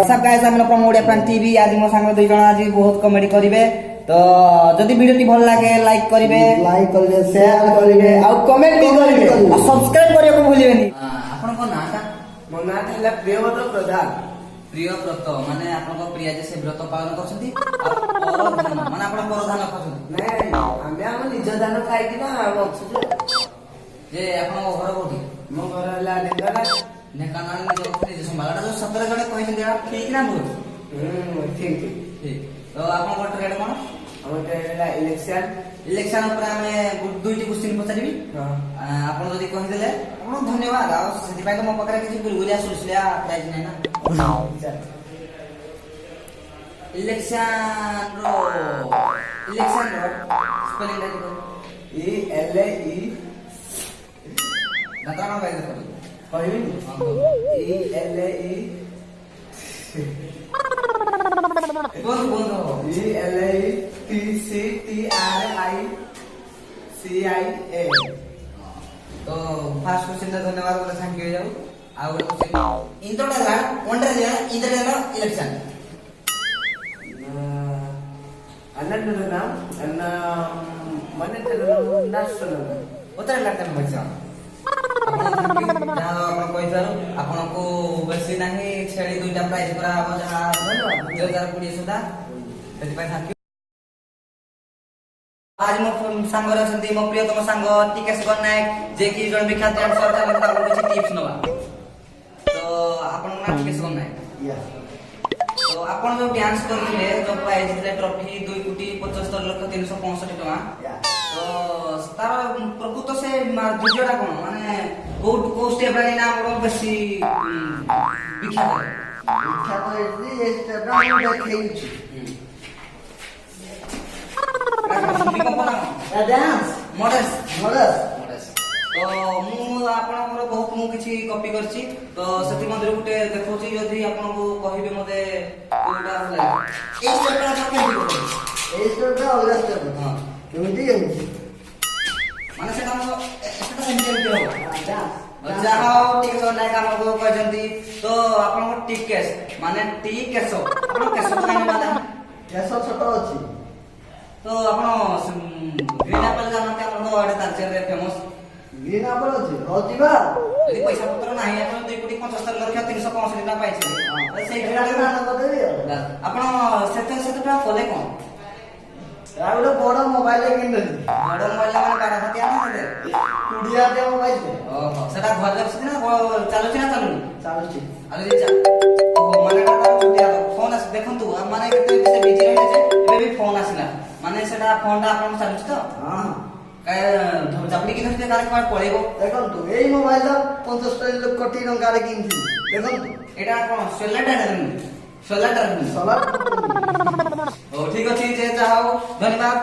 WhatsApp guys हम from Odia प्राण TV आज मो संग दुई जण आज बहुत कॉमेडी करिवे तो जदि वीडियो टी भल लागे लाइक करिवे शेयर करिवे आ कमेंट भी करिवे आ सब्सक्राइब करियो को भूलिबेनी आपन को नाटा मो नाम है प्रियव्रत प्रधान प्रियव्रत माने आपन को प्रिया जे से व्रत पालन करछंती परधान माने आपन परधान करछंती नै हम निज दान खाइ कि ना बच्छु जे आपन घर कोठी मो घर हला ढेंकाना ढेंकानाल निज संभालटा जो 17 जणे कहै छै ठीक ना भूल ठीक ठीक तो आपन को ट्रेड कोन हम ट्रेड इलेक्शन इलेक्शन ऊपर हमें दुईटी क्वेश्चन पचारिबी आपन जदी कहि देले आपन धन्यवाद आ सेति पय तो मो पकरे किछि गुलगुलिया सुलसलिया प्राइज नै ना इलेक्शन रो स्पेलिंग देखो ई एल ई नतरा ना गाइस कहबी ई एल ई बोल E L E T C T R I C I A तो फर्स्ट क्वेश्चन का धन्यवाद बोले थैंक यू जाऊ आ ଗୋଟେ क्वेश्चन इंद्रडा ओंडा दिया इंद्रडा इलेक्शन अन्नन नाम अन्न मने तेरो नेशनल उतर लगता है बच्चा ଆପଣ କହିଥାରୁ ଆପଣଙ୍କୁ ବେଶୀ ନାହିଁ ଛେଳି ଦୁଇଟା ପ୍ରାଇସ୍ ପୁରା ଆମ ଯାହା 2020 ସୁଦ୍ଧା ସେଥିପାଇଁ ଥ୍ୟାଙ୍କ ୟୁ आज मो सांगर अछंती मो प्रियतम सांग टिकेश नायक जे कि जण विख्यात डांसर ताले ताको କିଛି टिप्स नवा तो आपण ना टिकेश नायक तो आपण जो डांस करथिले जो प्राइज दिले ट्रॉफी 2 कोटी 75 लाख 365 टका तो तार प्रकृत से वीडियोटा कोन माने को स्टेप रे ना हमरो बेसी विख्यात ए स्टेप ना देखै डांस मॉडल्स मॉडल्स तो मु आपनकर बहुत मु किछि कॉपी करछि तो सेति मधुर गुटे देखौछि यदि आपनको कहिबे मते कोटा होला ए स्टेपटा आपण केमि करबे ए स्टेप अलग स्टेप हां केमि माने सेटा सेटा सेमि हो डांस जहाँ टिकेश नायक हमको कहजंती तो आपनको टिकेश माने टिकेश आपण केश काहे माने केस छोटो अछि तो आपण ग्रीन एप्पल जानते हमको आडे तालचेर रे फेमस ग्रीन एप्पल अछि होतिबा यदि पैसा पत्र नाही आपण 2 कोटी 75 लाख 365 टका पाइछे सेई एटा ना बतेबी आपण सेते टका कोले कोन आ ଗୋଟେ ବଡ ମୋବାଇଲ କିଣିଲି ବଡ ମୋବାଇଲ ମାନେ କାଢା ଖାତି ଆନେ ଦେ कुडिया दे मोबाइल ओहो सेटा घर बसि ना चालुछि ना चालुनी चालुछि अरे जे ओहो माने का कुडिया फोन आस देखंतु माने केते से बिजी रहले जे एबे भी फोन आसिला माने सेटा फोनटा आपण चालुछि तो हां काय जापनी कि धरते कारे काट पळेबो देखंतु एई मोबाइल 75 कोटी टଙ୍କା रे किनथि देखंतु एटा कोन सोलार सोलार ओ ठीक अछि जे चाहो धन्यवाद।